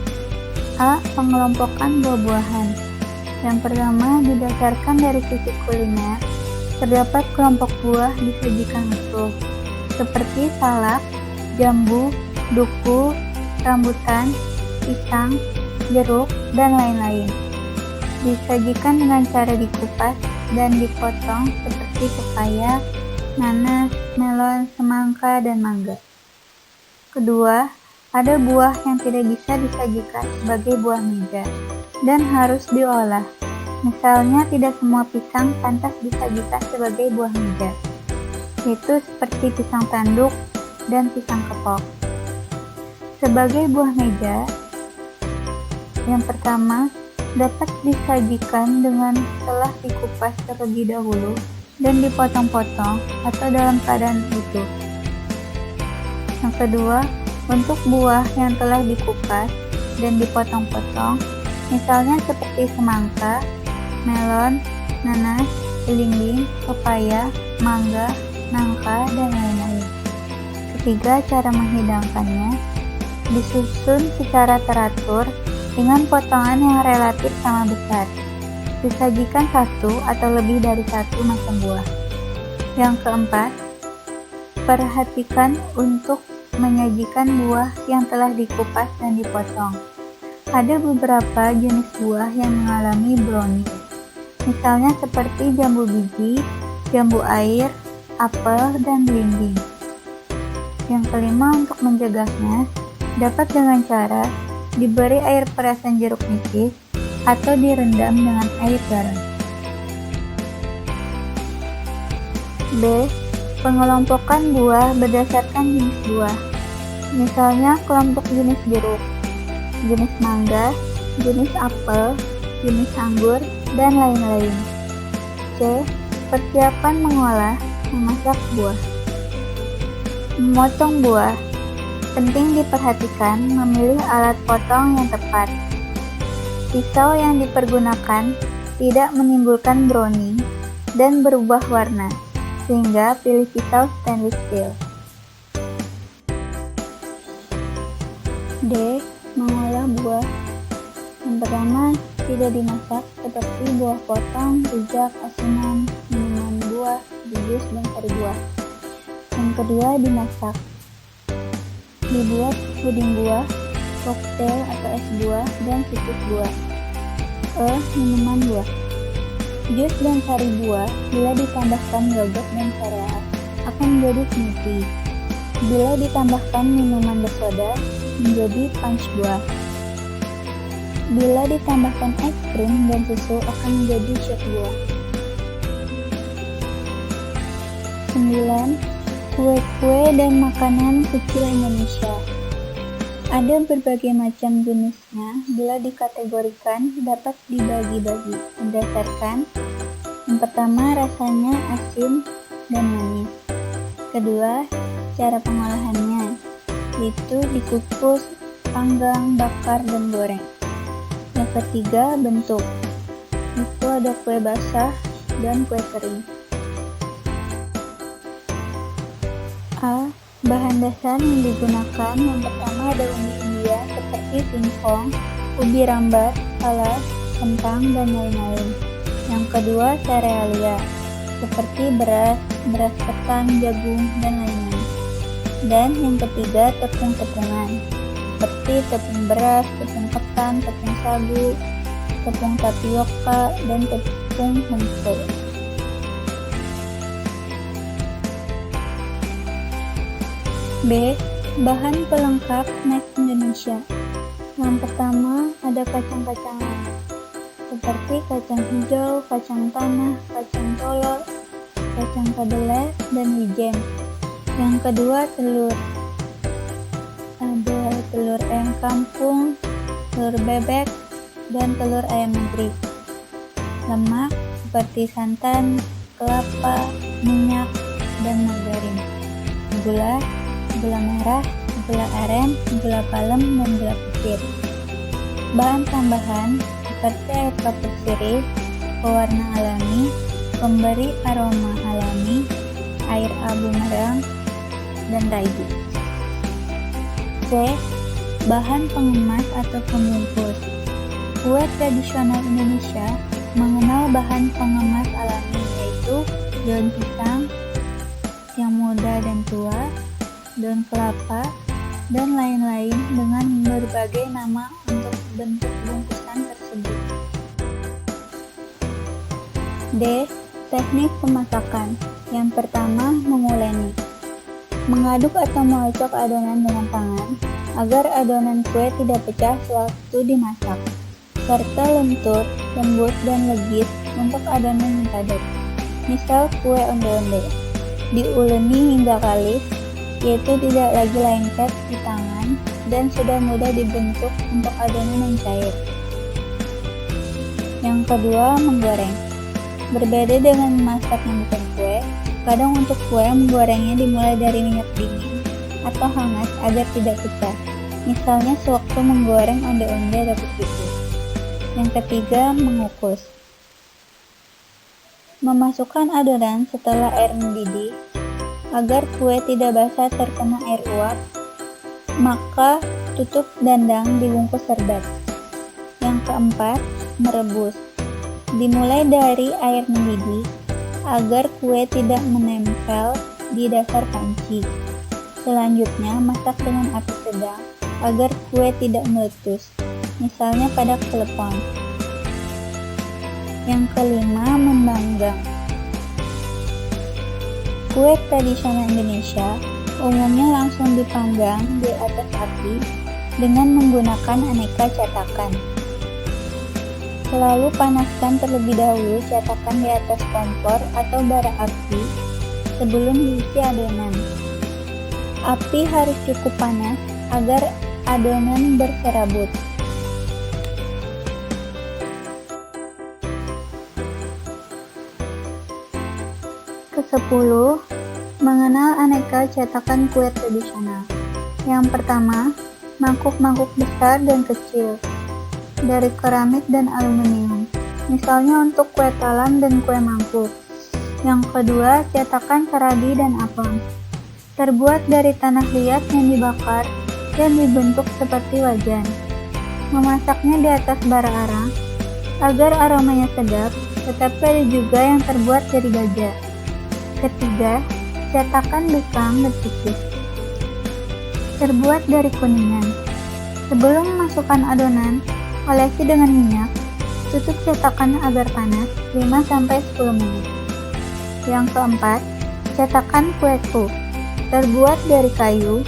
[SPEAKER 1] A. Pengelompokan buah-buahan. Yang pertama, didasarkan dari sisi kuliner, terdapat kelompok buah disajikan utuh, seperti salak, jambu, duku, rambutan, pisang, jeruk, dan lain-lain. Disajikan dengan cara dikupas dan dipotong seperti pepaya, nanas, melon, semangka, dan mangga. Kedua, ada buah yang tidak bisa disajikan sebagai buah meja dan harus diolah. Misalnya, tidak semua pisang pantas disajikan sebagai buah meja, yaitu seperti pisang tanduk dan pisang kepok. Sebagai buah meja, yang pertama dapat disajikan dengan telah dikupas terlebih dahulu dan dipotong-potong atau dalam keadaan utuh. Yang kedua, untuk buah yang telah dikupas dan dipotong-potong, misalnya seperti semangka, melon, nanas, belimbing, pepaya, mangga, nangka, dan lain-lain. Ketiga, cara menghidangkannya disusun secara teratur dengan potongan yang relatif sama besar. Disajikan satu atau lebih dari satu macam buah. Yang keempat, perhatikan untuk menyajikan buah yang telah dikupas dan dipotong. Ada beberapa jenis buah yang mengalami browning, misalnya seperti jambu biji, jambu air, apel, dan belimbing. Yang kelima, untuk mencegahnya, dapat dengan cara diberi air perasan jeruk nipis atau direndam dengan air garam. B. Pengelompokan buah berdasarkan jenis buah. Misalnya kelompok jenis jeruk, jenis mangga, jenis apel, jenis anggur, dan lain-lain. C. Persiapan mengolah, memasak buah. Memotong buah. Penting diperhatikan memilih alat potong yang tepat. Pisau yang dipergunakan tidak menimbulkan browning dan berubah warna, sehingga pilih pisau stainless steel. D. Mengolah buah. Yang pertama, tidak dimasak seperti buah potong, rujak, asinan, minuman buah, jus, dan sari buah. Yang kedua, dimasak. Dibuat puding buah, koktail atau es buah, dan sisik buah. Minuman buah. Jus dan sari buah bila ditambahkan yogurt dan sereal akan menjadi smoothie. Bila ditambahkan minuman bersoda menjadi punch buah. Bila ditambahkan es krim dan susu akan menjadi shake buah. 9. Kue-kue dan makanan kecil Indonesia. Ada berbagai macam jenisnya bila dikategorikan dapat dibagi-bagi berdasarkan yang pertama rasanya asin dan manis. Kedua, cara pengolahannya yaitu dikukus, panggang, bakar, dan goreng. Yang ketiga, bentuk. Itu ada kue basah dan kue kering. A. Bahan dasar yang digunakan yang pertama ada umbi India seperti singkong, ubi rambat, talas, kentang, dan lain-lain. Yang kedua, serealia seperti beras, beras ketan, jagung, dan lain-lain. Dan yang ketiga, tepung-tepungan seperti tepung beras, tepung ketan, tepung sagu, tepung tapioka, dan tepung hensel. B. Bahan pelengkap snack Indonesia. Yang pertama ada kacang-kacangan seperti kacang hijau, kacang tanah, kacang tolo, kacang kedelai, dan wijen. Yang kedua telur. Ada telur ayam kampung, telur bebek, dan telur ayam negeri. Lemak seperti santan, kelapa, minyak, dan margarin. Gula, gula merah, gula aren, gula palem, dan gula pasir. Bahan tambahan seperti air kapur sirih, pewarna alami, pemberi aroma alami, air abu merang, dan raibu. C. Bahan pengemas atau pembungkus. Kue tradisional Indonesia mengenal bahan pengemas alami yaitu daun pisang yang muda dan tua, daun kelapa, dan lain-lain dengan berbagai nama untuk bentuk bungkusan tersebut. D. Teknik pemasakan. Yang pertama, menguleni. Mengaduk atau mengocok adonan dengan tangan agar adonan kue tidak pecah sewaktu dimasak, serta lentur, lembut, dan legit untuk adonan yang padat. Misal kue onde-onde. Diuleni hingga kalis, yaitu tidak lagi lengket di tangan dan sudah mudah dibentuk untuk adonan yang cair. Yang kedua, menggoreng. Berbeda dengan memasak yang bukan kue, kadang untuk kue menggorengnya dimulai dari minyak dingin atau hangat agar tidak pecah. Misalnya sewaktu menggoreng onde-onde atau putih. Yang ketiga, mengukus. Memasukkan adonan setelah air mendidih agar kue tidak basah terkena air uap, maka tutup dandang dibungkus serbet. Yang keempat, merebus. Dimulai dari air mendidih agar kue tidak menempel di dasar panci. Selanjutnya, masak dengan api sedang agar kue tidak meletus, misalnya pada klepon. Yang kelima, memanggang. Kue tradisional Indonesia umumnya langsung dipanggang di atas api dengan menggunakan aneka cetakan. Selalu panaskan terlebih dahulu cetakan di atas kompor atau bara api sebelum diisi adonan. Api harus cukup panas agar adonan berserabut. Ke-10. Mengenal aneka cetakan kue tradisional. Yang pertama, mangkuk-mangkuk besar dan kecil dari keramik dan aluminium, misalnya untuk kue talam dan kue mangkuk. Yang kedua, cetakan serabi dan apem, terbuat dari tanah liat yang dibakar dan dibentuk seperti wajan. Memasaknya di atas bara arang agar aromanya sedap, tetapi ada juga yang terbuat dari baja. Ketiga, cetakan bekang berpikis, terbuat dari kuningan. Sebelum memasukkan adonan, olesi dengan minyak, tutup cetakan agar panas 5-10 menit. Yang keempat, cetakan kue cake, terbuat dari kayu,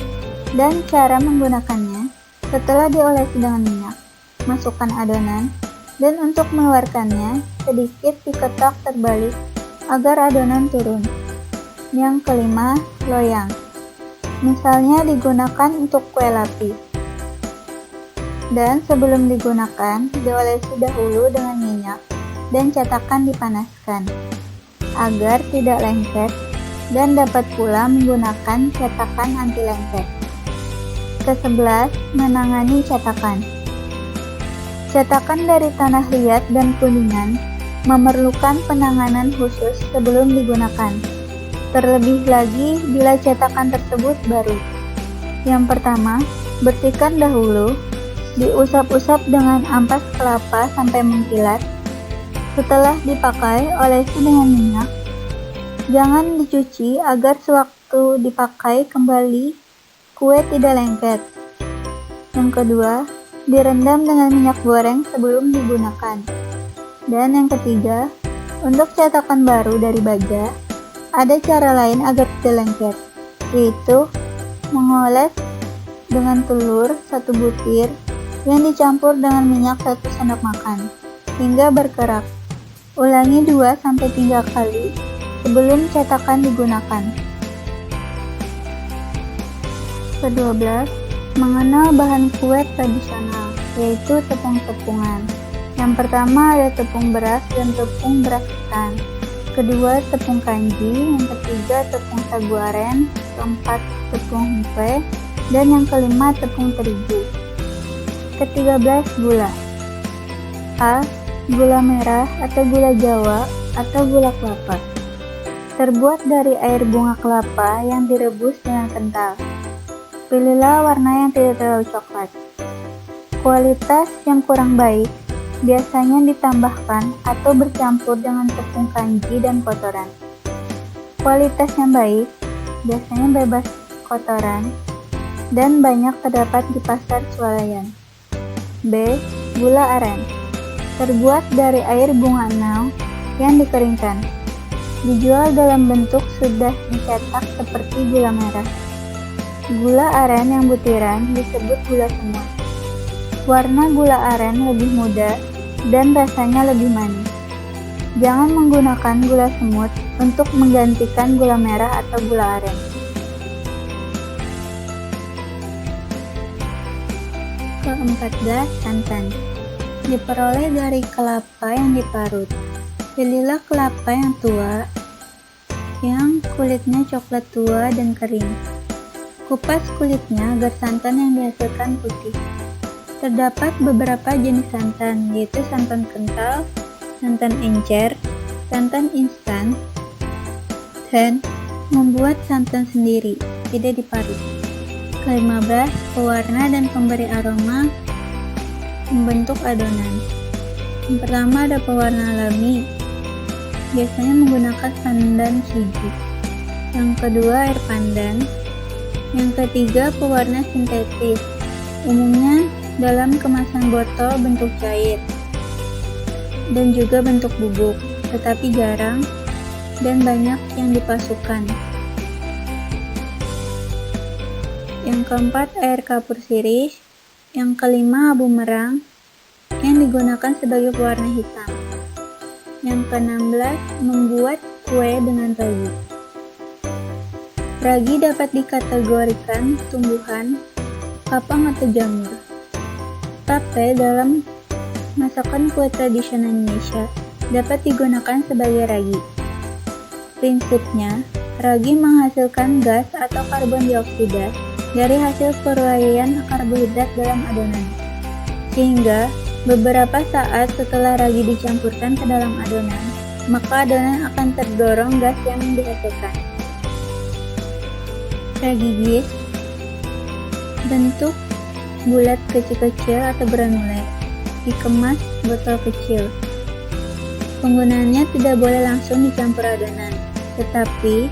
[SPEAKER 1] dan cara menggunakannya, setelah diolesi dengan minyak, masukkan adonan, dan untuk mengeluarkannya, sedikit diketok terbalik agar adonan turun. Yang kelima, loyang. Misalnya digunakan untuk kue lapis. Dan sebelum digunakan, diolesi dahulu dengan minyak dan cetakan dipanaskan agar tidak lengket dan dapat pula menggunakan cetakan anti lengket. Ke-11, menangani cetakan. Cetakan dari tanah liat dan kuningan memerlukan penanganan khusus sebelum digunakan. Terlebih lagi bila cetakan tersebut baru. Yang pertama, bersihkan dahulu, diusap-usap dengan ampas kelapa sampai mengkilat. Setelah dipakai, olesi dengan minyak. Jangan dicuci agar sewaktu dipakai kembali kue tidak lengket. Yang kedua, direndam dengan minyak goreng sebelum digunakan. Dan yang ketiga, untuk cetakan baru dari baja, ada cara lain agar tidak lengket, yaitu mengoles dengan telur 1 butir yang dicampur dengan minyak 1 sendok makan hingga berkerak. Ulangi 2-3 kali sebelum cetakan digunakan. Ke-12, mengenal bahan kue tradisional, yaitu tepung-tepungan. Yang pertama ada tepung beras dan tepung beras ketan. Kedua, tepung kanji. Yang ketiga, tepung sagu aren. Keempat, tepung hempe. Dan yang kelima, tepung terigu. Ke-13, gula. A. Gula merah atau gula jawa atau gula kelapa. Terbuat dari air bunga kelapa yang direbus dengan kental. Pilihlah warna yang tidak terlalu coklat. Kualitas yang kurang baik biasanya ditambahkan atau bercampur dengan tepung kanji dan kotoran. Kualitas yang baik biasanya bebas kotoran dan banyak terdapat di pasar swalayan. B. Gula aren. Terbuat dari air bunga nao yang dikeringkan. Dijual dalam bentuk sudah dicetak seperti gula merah. Gula aren yang butiran disebut gula semut. Warna gula aren lebih muda dan rasanya lebih manis. Jangan menggunakan gula semut untuk menggantikan gula merah atau gula aren. Ke-14, santan. Diperoleh dari kelapa yang diparut. Pilihlah kelapa yang tua, yang kulitnya coklat tua dan kering. Kupas kulitnya agar santan yang dihasilkan putih. Terdapat beberapa jenis santan, yaitu santan kental, santan encer, santan instan, dan membuat santan sendiri, tidak diparut. Ke-15, pewarna dan pemberi aroma membentuk adonan. Yang pertama ada pewarna alami, biasanya menggunakan pandan shiji. Yang kedua air pandan. Yang ketiga pewarna sintetis, umumnya dalam kemasan botol bentuk cair dan juga bentuk bubuk, tetapi jarang dan banyak yang dipasukkan. Yang keempat air kapur sirih. Yang kelima abu merang yang digunakan sebagai pewarna hitam. Yang ke-16 membuat kue dengan ragi. Ragi dapat dikategorikan tumbuhan, kapang atau jamur. Tape dalam masakan kue tradisional Indonesia dapat digunakan sebagai ragi. Prinsipnya, ragi menghasilkan gas atau karbon dioksida dari hasil perlaian karbohidrat dalam adonan. Sehingga, beberapa saat setelah ragi dicampurkan ke dalam adonan, maka adonan akan terdorong gas yang dihasilkan. Ragi gis bentuk bulat kecil-kecil atau granule, dikemas botol kecil. Penggunaannya tidak boleh langsung dicampur adonan, tetapi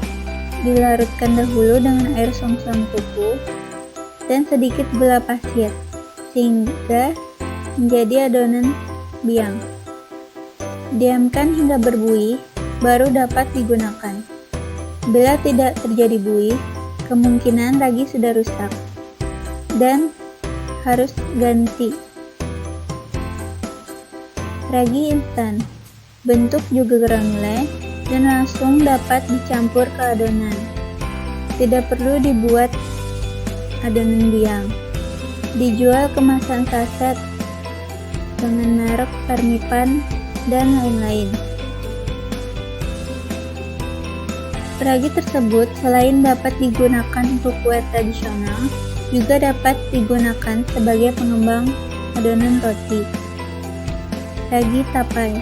[SPEAKER 1] dilarutkan dahulu dengan air sungsam kuku dan sedikit gula pasir, sehingga menjadi adonan biang. Diamkan hingga berbuih, baru dapat digunakan. Bila tidak terjadi buih, kemungkinan ragi sudah rusak dan harus ganti. Ragi instan bentuk juga granule dan langsung dapat dicampur ke adonan. Tidak perlu dibuat adonan biang. Dijual kemasan saset dengan merek Parmipan dan lain-lain. Ragi tersebut selain dapat digunakan untuk kue tradisional, juga dapat digunakan sebagai pengembang adonan roti. Ragi tapai.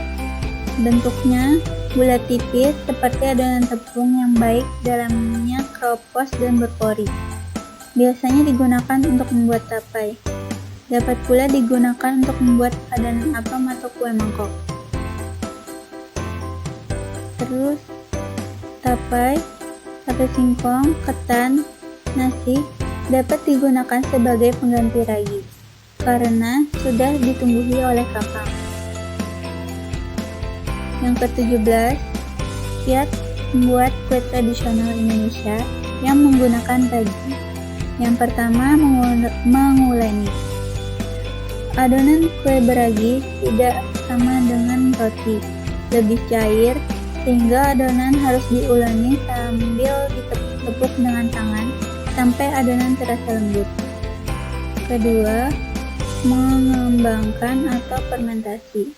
[SPEAKER 1] Bentuknya bulat tipis seperti adonan tepung yang baik, dalamnya kropos dan berpori. Biasanya digunakan untuk membuat tapai. Dapat pula digunakan untuk membuat adonan apam atau kue mangkok. Terus tapai singkong, ketan, nasi dapat digunakan sebagai pengganti ragi karena sudah ditumbuhi oleh kapang. Yang ke-17, kiat membuat kue tradisional Indonesia yang menggunakan ragi. Yang pertama, menguleni. Adonan kue beragi tidak sama dengan roti, lebih cair, sehingga adonan harus diuleni sambil ditepuk dengan tangan sampai adonan terasa lembut. Kedua, mengembangkan atau fermentasi.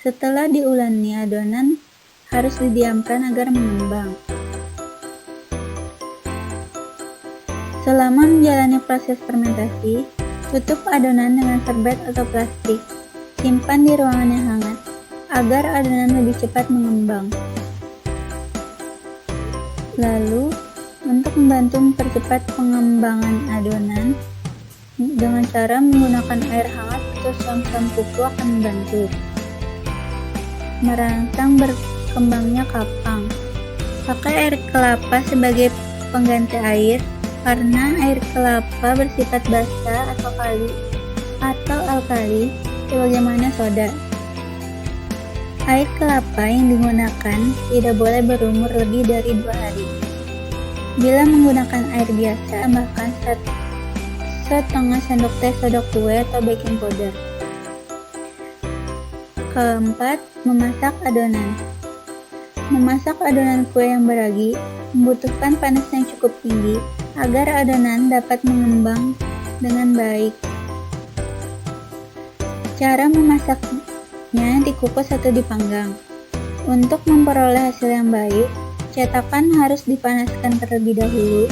[SPEAKER 1] Setelah diuleni, adonan harus didiamkan agar mengembang. Selama menjalani proses fermentasi, tutup adonan dengan serbet atau plastik. Simpan di ruangan yang hangat agar adonan lebih cepat mengembang. Lalu, untuk membantu mempercepat pengembangan adonan, dengan cara menggunakan air hangat atau sam-sam kuku akan membantu. Merangsang berkembangnya kapang. Pakai air kelapa sebagai pengganti air, karena air kelapa bersifat basa atau alkali sebagaimana soda. Air kelapa yang digunakan tidak boleh berumur lebih dari 2 hari. Bila menggunakan air biasa, tambahkan setengah sendok teh soda kue atau baking powder. Keempat, memasak adonan. Memasak adonan kue yang beragi membutuhkan panas yang cukup tinggi agar adonan dapat mengembang dengan baik. Cara memasaknya dikukus atau dipanggang. Untuk memperoleh hasil yang baik, cetakan harus dipanaskan terlebih dahulu.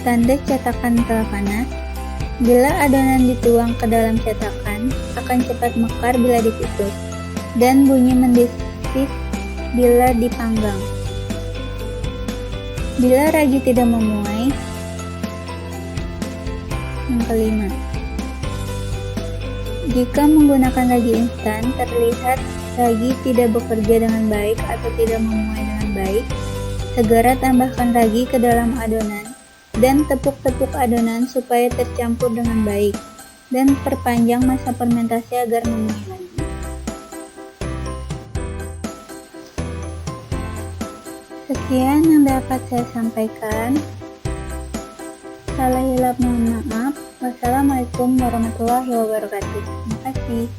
[SPEAKER 1] Tanda cetakan telah panas. Bila adonan dituang ke dalam cetakan, akan cepat mekar bila dikukus, dan bunyi mendesik bila dipanggang. Bila ragi tidak memuai. Yang kelima, jika menggunakan ragi instan, terlihat ragi tidak bekerja dengan baik atau tidak memuai dengan baik, segera tambahkan ragi ke dalam adonan dan tepuk-tepuk adonan supaya tercampur dengan baik, dan perpanjang masa fermentasi agar memuai lagi. Sekian yang dapat saya sampaikan. Salah hilap mohon maaf. Wassalamualaikum warahmatullahi wabarakatuh. Terima kasih.